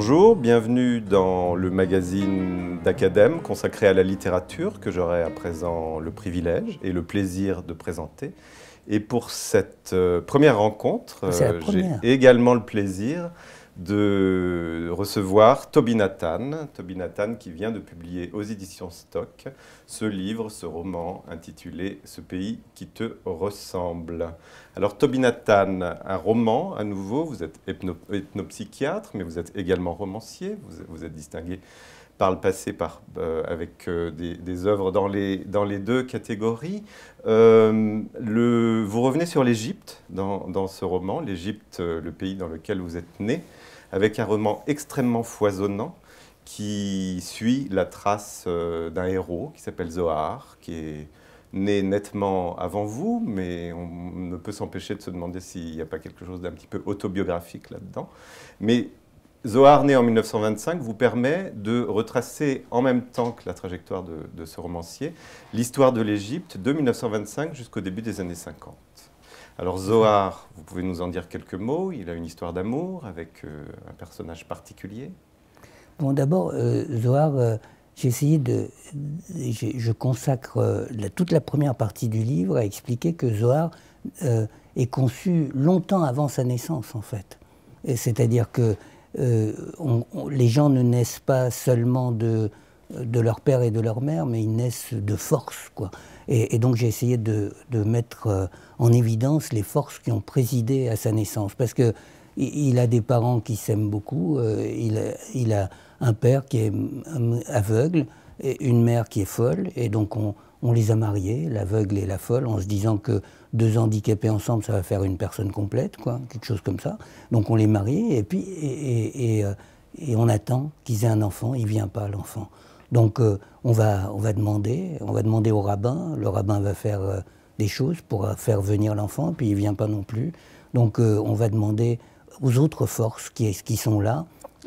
Bonjour, bienvenue dans le magazine d'Acadème consacré à la littérature que j'aurai à présent le privilège et le plaisir de présenter. Et pour cette première rencontre, j'ai également le plaisir de recevoir Toby Nathan. Toby Nathan qui vient de publier aux éditions Stock ce livre, ce roman intitulé « Ce pays qui te ressemble ». Alors Toby Nathan, un roman à nouveau, vous êtes ethnopsychiatre, mais vous êtes également romancier, vous êtes distingué par le passé avec des œuvres dans les deux catégories. Vous revenez sur l'Égypte dans ce roman, l'Égypte, le pays dans lequel vous êtes né, avec un roman extrêmement foisonnant qui suit la trace d'un héros qui s'appelle Zohar, qui est né nettement avant vous, mais on ne peut s'empêcher de se demander s'il n'y a pas quelque chose d'un petit peu autobiographique là-dedans. Mais Zohar, né en 1925, vous permet de retracer en même temps que la trajectoire de ce romancier l'histoire de l'Égypte de 1925 jusqu'au début des années 50. Alors Zohar, vous pouvez nous en dire quelques mots, il a une histoire d'amour avec un personnage particulier. Bon, d'abord, Zohar, j'ai essayé je consacre toute la première partie du livre à expliquer que Zohar est conçu longtemps avant sa naissance, en fait. C'est-à-dire que les gens ne naissent pas seulement de leur père et de leur mère, mais ils naissent de force, quoi. Et donc j'ai essayé de mettre en évidence les forces qui ont présidé à sa naissance. Parce qu'il a des parents qui s'aiment beaucoup, il a un père qui est aveugle, et une mère qui est folle, et donc on les a mariés, l'aveugle et la folle, en se disant que deux handicapés ensemble, ça va faire une personne complète, quoi, quelque chose comme ça. Donc on les marie, et puis et on attend qu'ils aient un enfant, il ne vient pas l'enfant. Donc on va demander au rabbin, le rabbin va faire des choses pour faire venir l'enfant, puis il ne vient pas non plus. Donc on va demander aux autres forces qui sont là,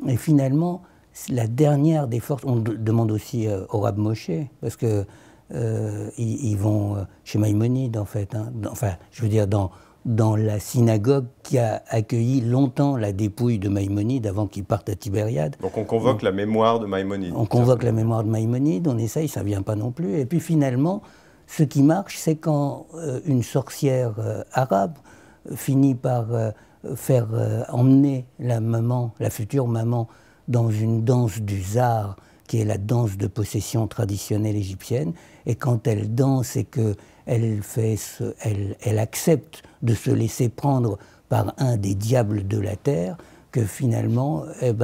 et finalement, la dernière des forces, on demande aussi au Rav Moshe, parce que ils vont chez Maïmonide, en fait. Hein. Enfin, je veux dire, dans la synagogue qui a accueilli longtemps la dépouille de Maïmonide avant qu'il parte à Tibériade. Donc on convoque la mémoire de Maïmonide. On convoque la mémoire de Maïmonide, on essaye, ça ne vient pas non plus. Et puis finalement, ce qui marche, c'est quand une sorcière arabe finit par faire emmener la maman, la future maman, dans une danse du zar, qui est la danse de possession traditionnelle égyptienne, et quand elle danse et qu'elle elle accepte de se laisser prendre par un des diables de la terre, que finalement, elle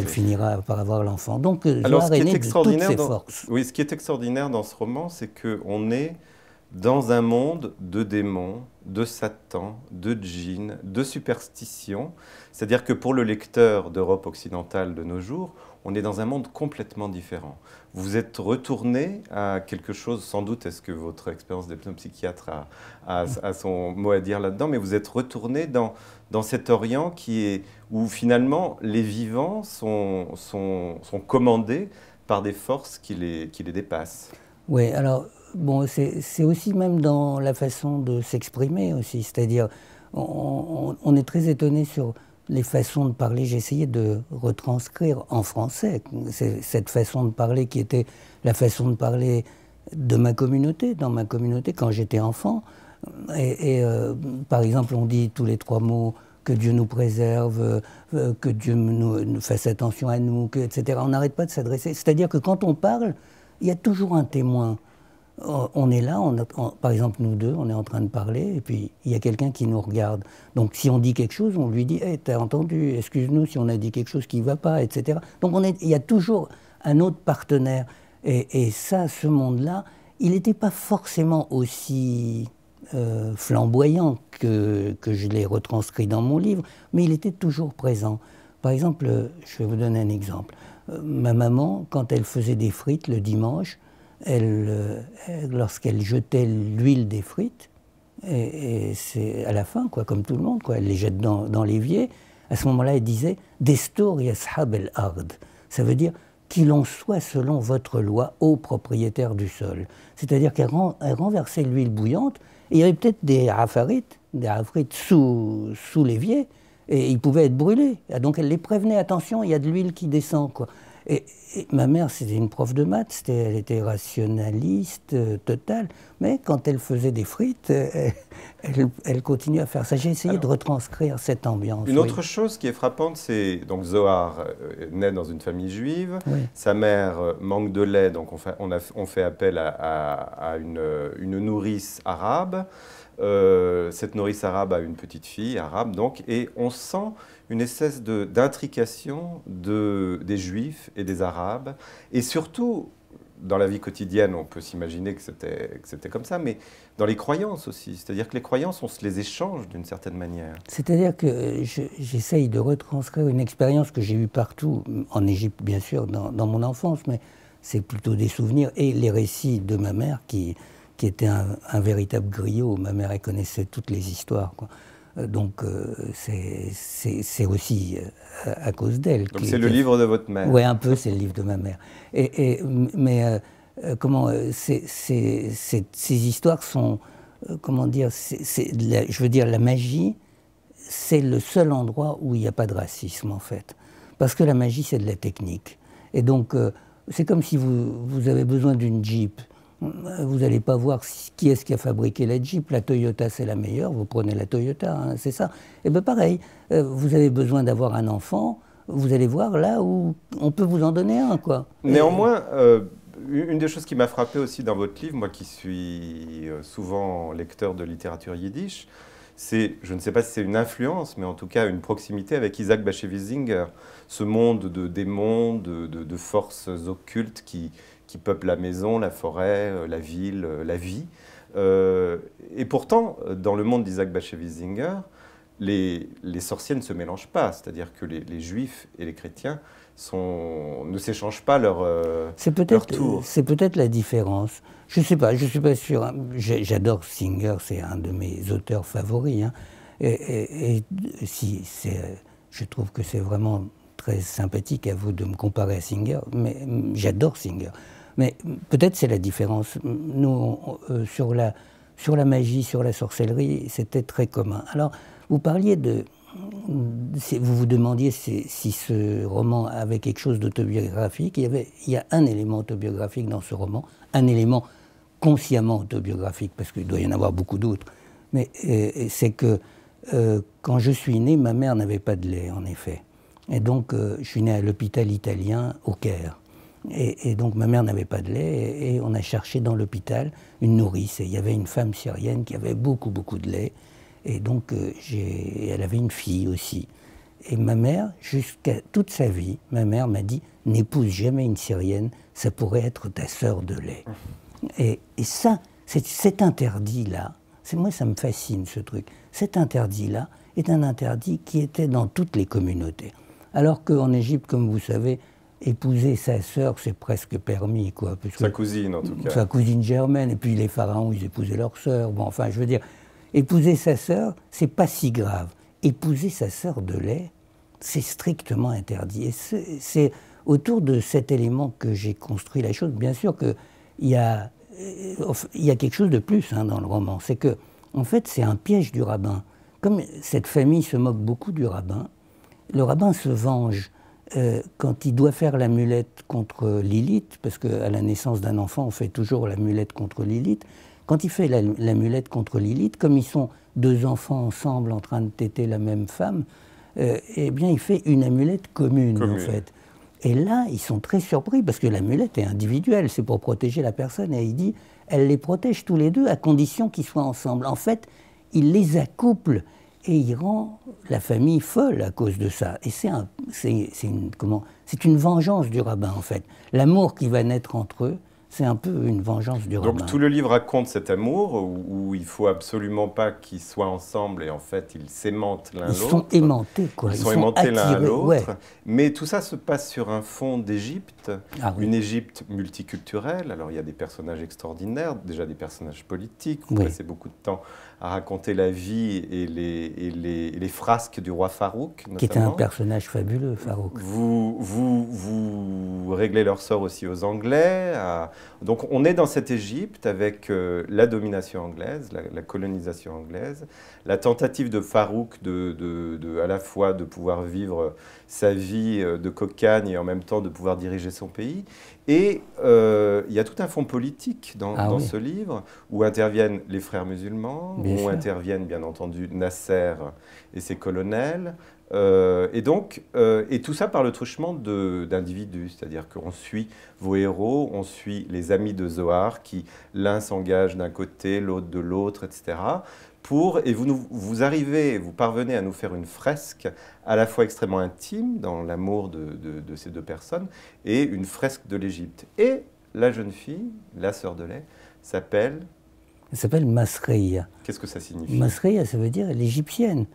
finira par avoir l'enfant. Donc, Zohar est né de toutes ses forces. Oui, ce qui est extraordinaire dans ce roman, c'est qu'on est dans un monde de démons, de Satan, de djinns, de superstitions. C'est-à-dire que pour le lecteur d'Europe occidentale de nos jours, on est dans un monde complètement différent. Vous êtes retourné à quelque chose, sans doute, est-ce que votre expérience d'hypnopsychiatre a son mot à dire là-dedans, mais vous êtes retourné dans cet Orient où finalement les vivants sont commandés par des forces qui les dépassent. Oui, alors, bon, c'est aussi même dans la façon de s'exprimer aussi, c'est-à-dire on est très étonné sur les façons de parler. J'ai essayé de retranscrire en français cette façon de parler qui était la façon de parler de ma communauté, dans ma communauté quand j'étais enfant. Par exemple, on dit tous les trois mots « que Dieu nous préserve »,« que Dieu nous fasse attention à nous », etc. On n'arrête pas de s'adresser. C'est-à-dire que quand on parle, il y a toujours un témoin. On est là, par exemple nous deux, on est en train de parler, et puis il y a quelqu'un qui nous regarde. Donc si on dit quelque chose, on lui dit hey, « t'as entendu, excuse-nous si on a dit quelque chose qui ne va pas », etc. Donc il y a toujours un autre partenaire. Et ça, ce monde-là, il n'était pas forcément aussi flamboyant que je l'ai retranscrit dans mon livre, mais il était toujours présent. Par exemple, je vais vous donner un exemple. Ma maman, quand elle faisait des frites le dimanche, lorsqu'elle jetait l'huile des frites, et c'est à la fin, quoi, comme tout le monde, quoi, elle les jette dans l'évier, à ce moment-là, elle disait « Destor yashab el-ard », ça veut dire « qu'il en soit selon votre loi, ô propriétaire du sol ». C'est-à-dire qu'elle renversait l'huile bouillante, et il y avait peut-être des afarites sous l'évier, Et ils pouvaient être brûlés. Donc elle les prévenait, attention, il y a de l'huile qui descend, quoi. Et ma mère, c'était une prof de maths, elle était rationaliste totale, mais quand elle faisait des frites, elle continuait à faire ça. J'ai essayé de retranscrire cette ambiance. Une autre chose qui est frappante, c'est donc Zohar naît dans une famille juive, oui. Sa mère manque de lait, donc on fait appel à une nourrice arabe. Cette nourrice arabe a une petite fille arabe, donc, et on sent une espèce d'intrication des Juifs et des Arabes, et surtout, dans la vie quotidienne, on peut s'imaginer que c'était comme ça, mais dans les croyances aussi, c'est-à-dire que les croyances, on se les échange d'une certaine manière. C'est-à-dire que j'essaye de retranscrire une expérience que j'ai eue partout, en Égypte bien sûr, dans mon enfance, mais c'est plutôt des souvenirs, et les récits de ma mère qui était un véritable griot. Ma mère, elle connaissait toutes les histoires, quoi. Donc c'est aussi à cause d'elle. Donc c'est le livre de votre mère. Oui, un peu, c'est le livre de ma mère. Mais comment ces histoires sont, comment dire, je veux dire, la magie, c'est le seul endroit où il n'y a pas de racisme, en fait. Parce que la magie, c'est de la technique. Et donc, c'est comme si vous avez besoin d'une Jeep. Vous n'allez pas voir qui est-ce qui a fabriqué la Jeep. La Toyota, c'est la meilleure, vous prenez la Toyota, hein, c'est ça. Et bien pareil, vous avez besoin d'avoir un enfant, vous allez voir là où on peut vous en donner un, quoi. Néanmoins, une des choses qui m'a frappé aussi dans votre livre, moi qui suis souvent lecteur de littérature yiddish, c'est, je ne sais pas si c'est une influence, mais en tout cas une proximité avec Isaac Bashevis Singer, ce monde de démons, de forces occultes qui peuplent la maison, la forêt, la ville, la vie. Et pourtant, dans le monde d'Isaac Bashevis Singer, les sorciers ne se mélangent pas, c'est-à-dire que les juifs et les chrétiens ne s'échangent pas leur tour. C'est peut-être la différence. Je ne sais pas sûr. Hein. J'adore Singer, c'est un de mes auteurs favoris. Hein. Je trouve que c'est vraiment très sympathique à vous de me comparer à Singer, mais j'adore Singer. Mais peut-être c'est la différence. Nous, sur la magie, sur la sorcellerie, c'était très commun. Alors, vous parliez vous vous demandiez si ce roman avait quelque chose d'autobiographique. Il y a un élément autobiographique dans ce roman, un élément consciemment autobiographique, parce qu'il doit y en avoir beaucoup d'autres. Mais c'est que quand je suis né, ma mère n'avait pas de lait, en effet. Et donc, je suis né à l'hôpital italien au Caire. Et donc ma mère n'avait pas de lait et on a cherché dans l'hôpital une nourrice. Et il y avait une femme syrienne qui avait beaucoup de lait. Et donc elle avait une fille aussi. Et ma mère, jusqu'à toute sa vie, ma mère m'a dit « N'épouse jamais une syrienne, ça pourrait être ta sœur de lait. » Et ça, cet interdit-là, moi ça me fascine ce truc, cet interdit-là est un interdit qui était dans toutes les communautés. Alors qu'en Égypte, comme vous savez, épouser sa sœur, c'est presque permis, quoi. Sa cousine, en tout cas. Sa cousine germaine, et puis les pharaons, ils épousaient leur sœur. Bon, enfin, je veux dire, épouser sa sœur, c'est pas si grave. Épouser sa sœur de lait, c'est strictement interdit. Et c'est autour de cet élément que j'ai construit la chose. Bien sûr qu'il y a quelque chose de plus hein, dans le roman. C'est que, en fait, c'est un piège du rabbin. Comme cette famille se moque beaucoup du rabbin, le rabbin se venge. Quand il doit faire l'amulette contre Lilith, parce qu'à la naissance d'un enfant, on fait toujours l'amulette contre Lilith, quand il fait l'amulette contre Lilith, comme ils sont deux enfants ensemble en train de téter la même femme, eh bien il fait une amulette commune, en fait. Et là, ils sont très surpris, parce que l'amulette est individuelle, c'est pour protéger la personne, et il dit, elle les protège tous les deux à condition qu'ils soient ensemble. En fait, il les accouple. Et il rend la famille folle à cause de ça. Et c'est une vengeance du rabbin, en fait. L'amour qui va naître entre eux, c'est un peu une vengeance du rabbin. Donc tout le livre raconte cet amour où il ne faut absolument pas qu'ils soient ensemble et en fait ils s'aimantent l'un l'autre. Ils sont aimantés, quoi. Ils sont aimantés l'un à l'autre. Ouais. Mais tout ça se passe sur un fond d'Égypte, oui. Une Égypte multiculturelle. Alors il y a des personnages extraordinaires, déjà des personnages politiques. Vous passez beaucoup de temps à raconter la vie et les frasques du roi Farouk, notamment. Qui était un personnage fabuleux, Farouk. Vous réglez leur sort aussi aux Anglais, Donc on est dans cette Égypte avec la domination anglaise, la colonisation anglaise, la tentative de Farouk à la fois de pouvoir vivre sa vie de cocagne et en même temps de pouvoir diriger son pays. Et il y a tout un fond politique dans ce livre où interviennent les frères musulmans, où interviennent bien entendu Nasser et ses colonels. Et tout ça par le truchement d'individus, c'est-à-dire qu'on suit vos héros, on suit les amis de Zohar qui l'un s'engage d'un côté, l'autre de l'autre, etc. Et vous parvenez à nous faire une fresque à la fois extrêmement intime dans l'amour de ces deux personnes et une fresque de l'Égypte. Et la jeune fille, la sœur de lait, s'appelle... Elle s'appelle Masreya. Qu'est-ce que ça signifie? Masreya, ça veut dire l'égyptienne.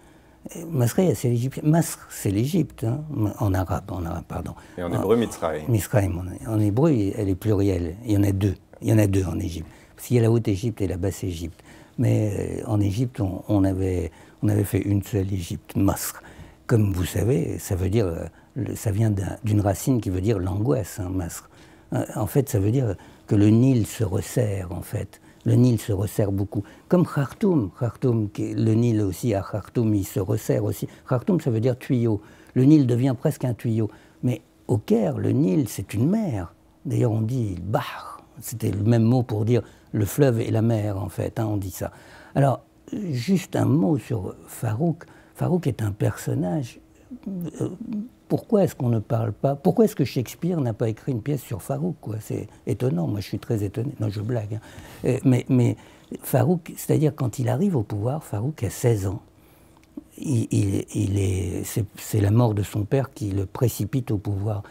Masreya, c'est l'égyptienne. Masr, c'est l'Égypte, hein, en arabe, pardon. Et en hébreu, Mitzrayim. Mitzrayim, en hébreu, elle est plurielle. Il y en a deux. Il y en a deux en Égypte. Parce qu'il y a la Haute-Égypte et la Basse-Égypte. Mais en Égypte, on avait fait une seule Égypte, Masr. Comme vous savez, ça veut dire, ça vient d'une racine qui veut dire l'angoisse, hein, Masr. En fait, ça veut dire que le Nil se resserre, en fait. Le Nil se resserre beaucoup. Comme Khartoum, le Nil aussi, à Khartoum, il se resserre aussi. Khartoum, ça veut dire tuyau. Le Nil devient presque un tuyau. Mais au Caire, le Nil, c'est une mer. D'ailleurs, on dit Bahr. C'était le même mot pour dire le fleuve et la mer, en fait, hein, on dit ça. Alors, juste un mot sur Farouk. Farouk est un personnage... Pourquoi est-ce qu'on ne parle pas... Pourquoi est-ce que Shakespeare n'a pas écrit une pièce sur Farouk, quoi? C'est étonnant, moi je suis très étonné. Non, je blague. Hein. Mais Farouk, c'est-à-dire quand il arrive au pouvoir, Farouk a 16 ans. C'est la mort de son père qui le précipite au pouvoir.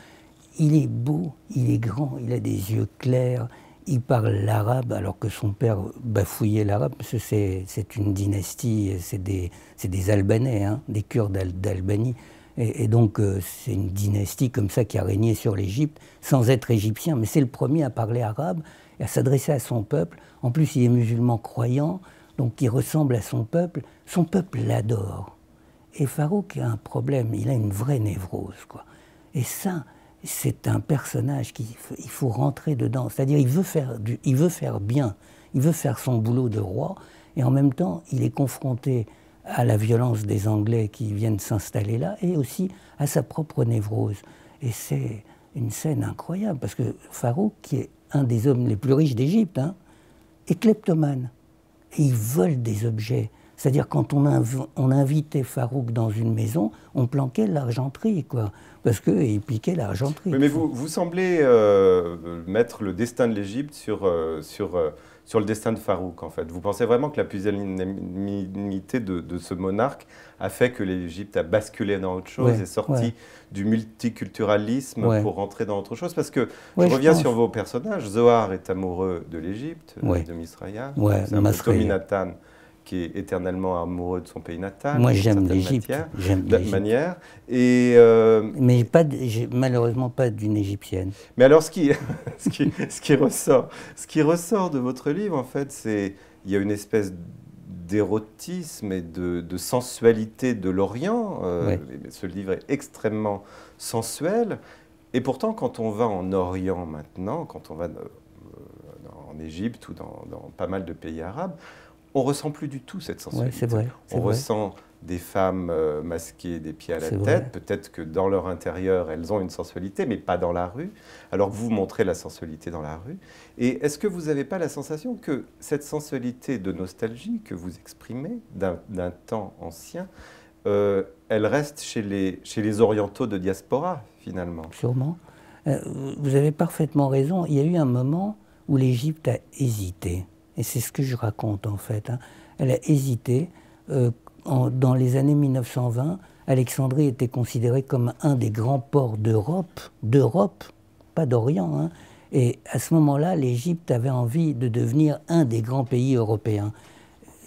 Il est beau, il est grand, il a des yeux clairs, il parle l'arabe alors que son père bafouillait l'arabe, parce que c'est une dynastie, c'est des Albanais, hein, des Kurdes d'Albanie. Et donc c'est une dynastie comme ça qui a régné sur l'Égypte sans être égyptien, mais c'est le premier à parler arabe et à s'adresser à son peuple. En plus, il est musulman croyant, donc il ressemble à son peuple. Son peuple l'adore. Et Farouk a un problème, il a une vraie névrose, quoi. Et ça, c'est un personnage qu'il faut rentrer dedans. C'est-à-dire, il veut faire bien, il veut faire son boulot de roi, et en même temps, il est confronté à la violence des Anglais qui viennent s'installer là, et aussi à sa propre névrose. Et c'est une scène incroyable, parce que Farouk, qui est un des hommes les plus riches d'Égypte, hein, est kleptomane. Et il vole des objets. C'est-à-dire, quand on invitait Farouk dans une maison, on planquait l'argenterie, quoi. Parce qu'il piquait l'argenterie. Mais vous semblez mettre le destin de l'Égypte sur le destin de Farouk, en fait. Vous pensez vraiment que la pusillanimité de ce monarque a fait que l'Égypte a basculé dans autre chose, est sorti du multiculturalisme pour rentrer dans autre chose? Parce que je reviens sur vos personnages. Zohar est amoureux de l'Égypte, de Misraïa. C'est un peu Tominatan qui est éternellement amoureux de son pays natal. Moi, j'aime l'Égypte. Manière. Mais malheureusement pas d'une Égyptienne. Mais alors, ce qui ressort de votre livre, en fait, c'est il y a une espèce d'érotisme et de sensualité de l'Orient. Ce livre est extrêmement sensuel. Et pourtant, quand on va en Orient maintenant, quand on va en Égypte ou dans pas mal de pays arabes, on ne ressent plus du tout cette sensualité. C'est vrai. On ressent des femmes masquées des pieds à la tête. Peut-être que dans leur intérieur, elles ont une sensualité, mais pas dans la rue. Alors que vous montrez la sensualité dans la rue. Et est-ce que vous n'avez pas la sensation que cette sensualité de nostalgie que vous exprimez d'un temps ancien, elle reste chez les orientaux de diaspora, finalement? Sûrement. Vous avez parfaitement raison. Il y a eu un moment où l'Égypte a hésité. Et c'est ce que je raconte, en fait. Hein. Elle a hésité. Dans les années 1920, Alexandrie était considérée comme un des grands ports d'Europe, pas d'Orient. Hein. Et à ce moment-là, l'Égypte avait envie de devenir un des grands pays européens.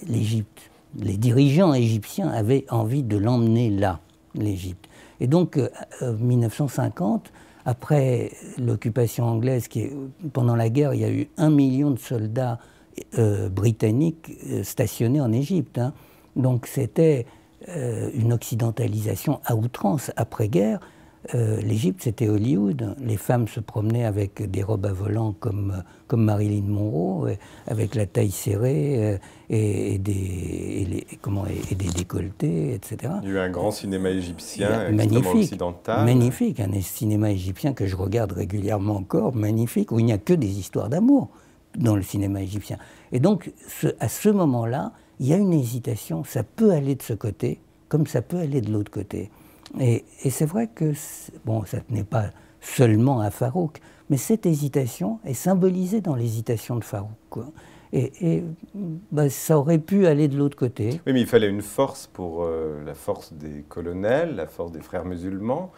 L'Égypte, les dirigeants égyptiens avaient envie de l'emmener là, l'Égypte. Et donc, 1950, après l'occupation anglaise, pendant la guerre, il y a eu 1 million de soldats britanniques stationnés en Égypte. Hein. Donc c'était une occidentalisation à outrance. Après-guerre, l'Égypte, c'était Hollywood. Les femmes se promenaient avec des robes à volants comme Marilyn Monroe, avec la taille serrée et des décolletés, etc. Il y a eu un grand cinéma égyptien, extrêmement magnifique, occidental. magnifique, un cinéma égyptien que je regarde régulièrement encore, magnifique, où il n'y a que des histoires d'amour dans le cinéma égyptien. Et donc, à ce moment-là, il y a une hésitation. Ça peut aller de ce côté, comme ça peut aller de l'autre côté. Et c'est vrai que, bon, ça ne tenait pas seulement à Farouk, mais cette hésitation est symbolisée dans l'hésitation de Farouk, quoi. Et ça aurait pu aller de l'autre côté. Oui, mais il fallait une force pour la force des colonels, la force des frères musulmans.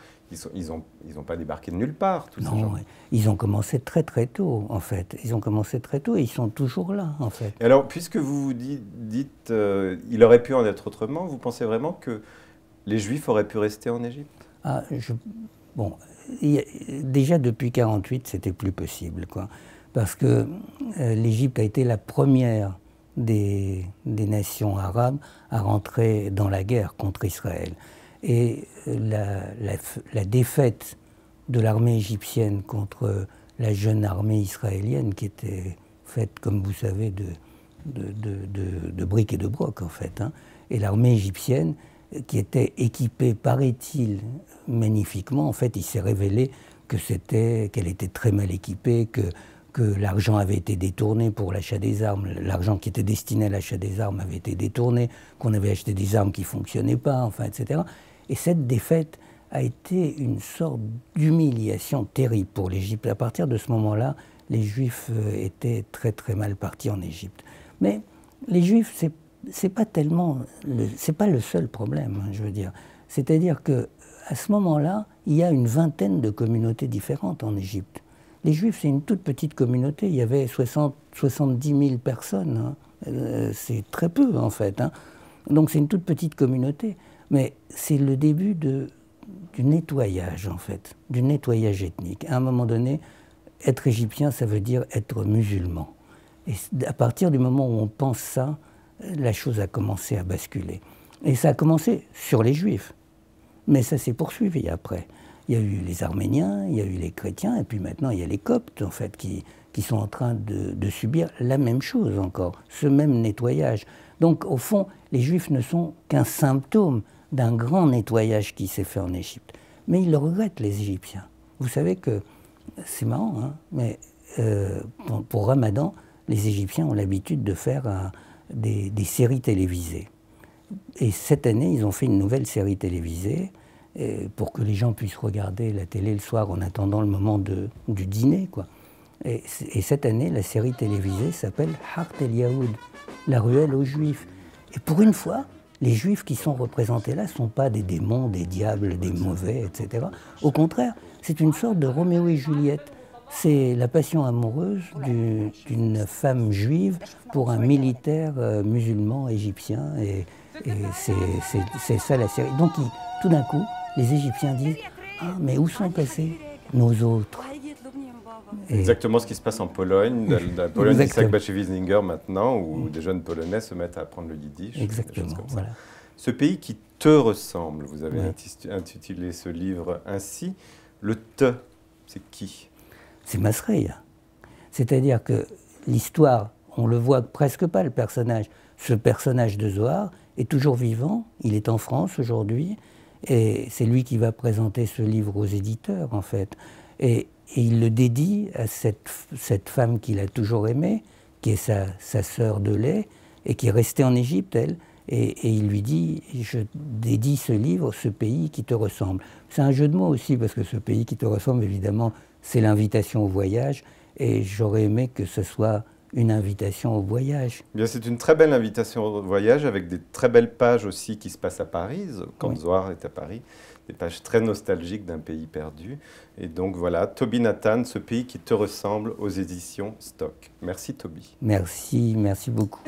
Ils ont pas débarqué de nulle part, tous ces gens. Non, ils ont commencé très très tôt, en fait. Ils ont commencé très tôt et ils sont toujours là, en fait. Et alors, puisque vous vous dites il aurait pu en être autrement, vous pensez vraiment que les Juifs auraient pu rester en Égypte? Bon, déjà depuis 1948, c'était plus possible, quoi. Parce que l'Égypte a été la première des nations arabes à rentrer dans la guerre contre Israël. Et la défaite de l'armée égyptienne contre la jeune armée israélienne, qui était faite, comme vous savez, de briques et de broc, en fait, hein. Et l'armée égyptienne, qui était équipée, paraît-il, magnifiquement, en fait, il s'est révélé qu'elle était très mal équipée, que l'argent avait été détourné pour l'achat des armes, l'argent qui était destiné à l'achat des armes avait été détourné, qu'on avait acheté des armes qui ne fonctionnaient pas, enfin, etc. Et cette défaite a été une sorte d'humiliation terrible pour l'Égypte. À partir de ce moment-là, les Juifs étaient très très mal partis en Égypte. Mais les Juifs, c'est pas le seul problème, hein, je veux dire. C'est-à-dire que à ce moment-là, il y a une vingtaine de communautés différentes en Égypte. Les Juifs, c'est une toute petite communauté. Il y avait 70 000 personnes. Hein. C'est très peu, en fait. Hein. Donc c'est une toute petite communauté. Mais c'est le début du nettoyage, en fait, du nettoyage ethnique. À un moment donné, être égyptien, ça veut dire être musulman. Et à partir du moment où on pense ça, la chose a commencé à basculer. Et ça a commencé sur les Juifs. Mais ça s'est poursuivi après. Il y a eu les Arméniens, il y a eu les chrétiens, et puis maintenant il y a les Coptes, en fait, qui sont en train de subir la même chose encore, ce même nettoyage. Donc, au fond, les Juifs ne sont qu'un symptôme d'un grand nettoyage qui s'est fait en Égypte. Mais ils le regrettent, les Égyptiens. Vous savez que, c'est marrant, hein, mais pour Ramadan, les Égyptiens ont l'habitude de faire des séries télévisées. Et cette année, ils ont fait une nouvelle série télévisée pour que les gens puissent regarder la télé le soir en attendant le moment du dîner, quoi. Et cette année, la série télévisée s'appelle Hart el Yahoud, la ruelle aux Juifs. Et pour une fois, les Juifs qui sont représentés là ne sont pas des démons, des diables, des mauvais, etc. Au contraire, c'est une sorte de Roméo et Juliette. C'est la passion amoureuse d'une femme juive pour un militaire musulman égyptien. Et c'est ça la série. Donc, tout d'un coup, les Égyptiens disent « Ah, mais où sont passés nos autres ?» Exactement ce qui se passe en Pologne, la Pologne d'Isaac Bashevis-Singer maintenant, où des jeunes Polonais se mettent à apprendre le yiddish. Exactement, voilà. Ce pays qui te ressemble, vous avez intitulé ce livre ainsi. Le te, c'est qui? C'est Masreia. C'est-à-dire que l'histoire, on le voit presque pas, le personnage. Ce personnage de Zohar est toujours vivant, il est en France aujourd'hui, et c'est lui qui va présenter ce livre aux éditeurs, en fait. Et il le dédie à cette femme qu'il a toujours aimée, qui est sa sœur de lait, et qui est restée en Égypte, elle. Et il lui dit « Je dédie ce livre, ce pays qui te ressemble ». C'est un jeu de mots aussi, parce que ce pays qui te ressemble, évidemment, c'est l'invitation au voyage. Et j'aurais aimé que ce soit une invitation au voyage. Bien, c'est une très belle invitation au voyage, avec des très belles pages aussi qui se passent à Paris, quand Zohar est à Paris. Des pages très nostalgiques d'un pays perdu. Et donc voilà, Toby Nathan, ce pays qui te ressemble, aux éditions Stock. Merci Toby. Merci beaucoup.